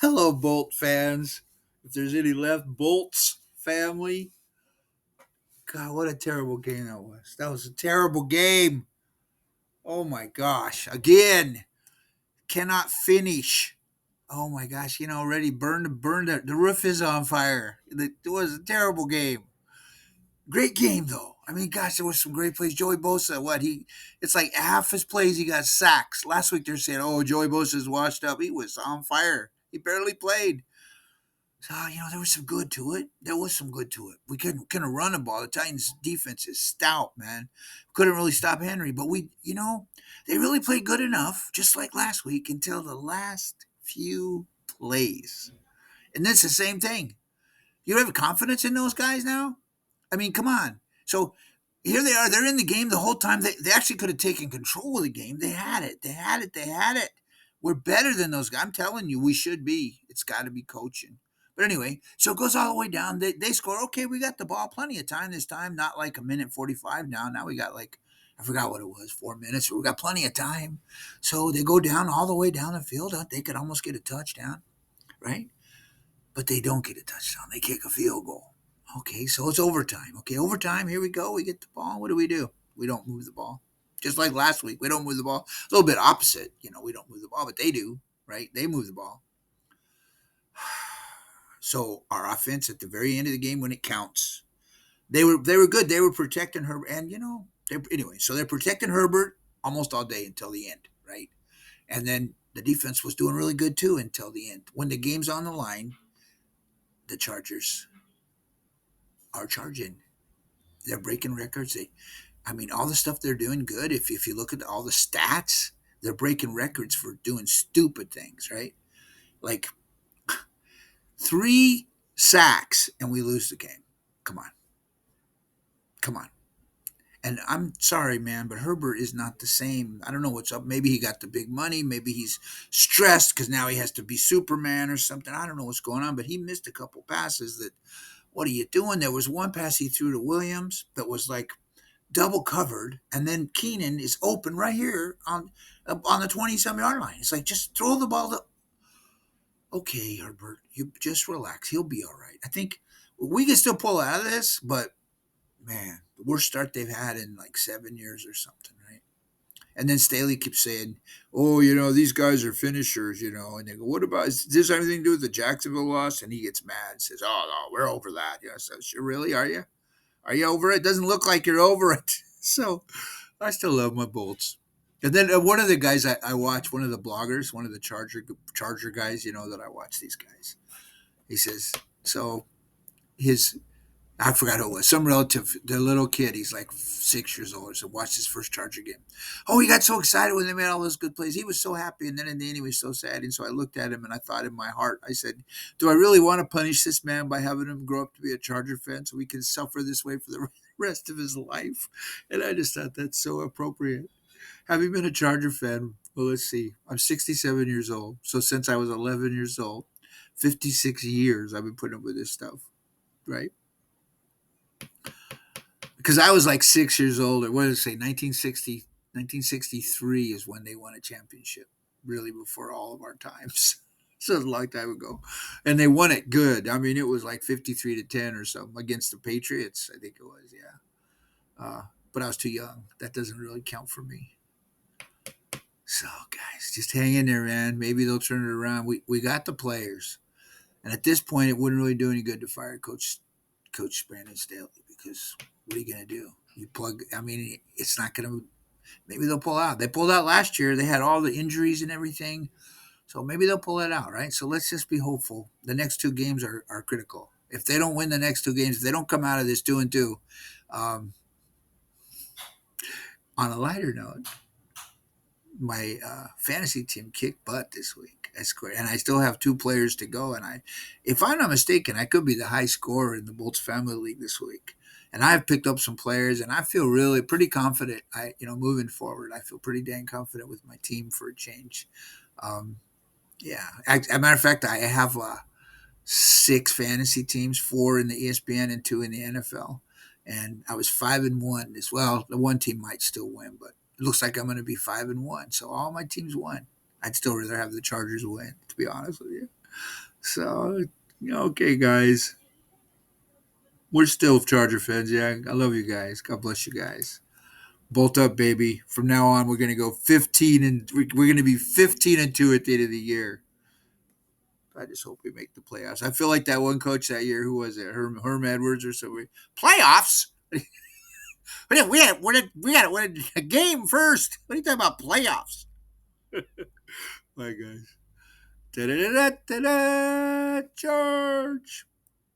Hello, Bolt fans. If there's any left, Bolts family. God, what a terrible game that was. That was a terrible game. Oh my gosh. Again, cannot finish. Oh my gosh, already burned the roof is on fire. It was a terrible game. Great game though. I mean, gosh, there was some great plays. Joey Bosa, it's like half his plays he got sacks. Last week they're saying, oh, Joey Bosa's washed up. He was on fire. He barely played. So, there was some good to it. There was some good to it. We couldn't run the ball. The Titans defense is stout, man. Couldn't really stop Henry, but they really played good enough, just like last week, until the last few plays. And that's the same thing. You have confidence in those guys now? I mean, come on. So here they are. They're in the game the whole time. They actually could have taken control of the game. They had it. They had it. They had it. We're better than those guys. I'm telling you, we should be. It's got to be coaching. But anyway, so it goes all the way down. They score. Okay, we got the ball plenty of time this time. Not like a minute 45 now. Now we got like, I forgot what it was, 4 minutes. We got plenty of time. So they go down all the way down the field. They could almost get a touchdown, right? But they don't get a touchdown. They kick a field goal. Okay, so it's overtime. Okay, overtime. Here we go. We get the ball. What do? We don't move the ball. Just like last week, we don't move the ball. A little bit opposite. We don't move the ball, but they do, right? They move the ball. So our offense at the very end of the game, when it counts, they were good. They were protecting Herbert, and anyway. So they're protecting Herbert almost all day until the end, right? And then the defense was doing really good too until the end. When the game's on the line, the Chargers are charging. They're breaking records. I mean, all the stuff they're doing good. If you look at all the stats, they're breaking records for doing stupid things, right? Like 3 sacks and we lose the game. Come on, come on. And I'm sorry, man, but Herbert is not the same. I don't know what's up. Maybe he got the big money. Maybe he's stressed because now he has to be Superman or something. I don't know what's going on, but he missed a couple passes that. What are you doing? There was one pass he threw to Williams that was like double covered, and then Keenan is open right here on the 20-some yard line. It's like just throw the ball to. Okay, Herbert, you just relax. He'll be all right. I think we can still pull out of this, but man, the worst start they've had in like 7 years or something, right? And then Staley keeps saying, "Oh, these guys are finishers," and they go, "What about? Is this anything to do with the Jacksonville loss?" And he gets mad, says, "Oh no, we're over that." Yeah, so sure, really, are you? Are you over it? Doesn't look like you're over it. So I still love my Bolts. And then one of the guys I watch, one of the bloggers, one of the Charger guys, that I watch these guys. He says, so his I forgot who it was, some relative, the little kid, he's like 6 years old, so watched his first Charger game. Oh, he got so excited when they made all those good plays. He was so happy, and then in the end, he was so sad. And so I looked at him and I thought in my heart, I said, do I really want to punish this man by having him grow up to be a Charger fan so he can suffer this way for the rest of his life? And I just thought that's so appropriate. Having been a Charger fan, well, let's see, I'm 67 years old. So since I was 11 years old, 56 years I've been putting up with this stuff, right? Because I was like 6 years old, or what did it say, 1963 is when they won a championship, really before all of our times. So it's a long time ago. And they won it good. I mean, it was like 53-10 or something against the Patriots, I think it was, yeah. But I was too young. That doesn't really count for me. So, guys, just hang in there, man. Maybe they'll turn it around. We got the players. And at this point, it wouldn't really do any good to fire Coach Brandon Staley because what are you going to do? You plug. I mean, it's not going to. Maybe they'll pull out. They pulled out last year. They had all the injuries and everything, so maybe they'll pull it out, right? So let's just be hopeful. The next 2 games are critical. If they don't win the next 2 games, if they don't come out of this 2-2, um, on a lighter note, my fantasy team kicked butt this week. That's great, and I still have 2 players to go. And if I'm not mistaken, I could be the high scorer in the Bolts Family League this week. And I've picked up some players, and I feel really pretty confident. Moving forward, I feel pretty dang confident with my team for a change. Um, yeah, as a matter of fact, I have 6 fantasy teams, 4 in the ESPN and 2 in the NFL. And I was 5-1 as well. The one team might still win, but it looks like I'm going to be 5-1. So all my teams won. I'd still rather have the Chargers win, to be honest with you. So, okay, guys, we're still Charger fans. Yeah, I love you guys. God bless you guys. Bolt up, baby. From now on, we're gonna go 15 and we're gonna be 15-2 at the end of the year. I just hope we make the playoffs. I feel like that one coach that year. Who was it? Herm Edwards or something. Playoffs. We got to win a game first. What are you talking about playoffs? Bye, guys. Da da da da da. Charge.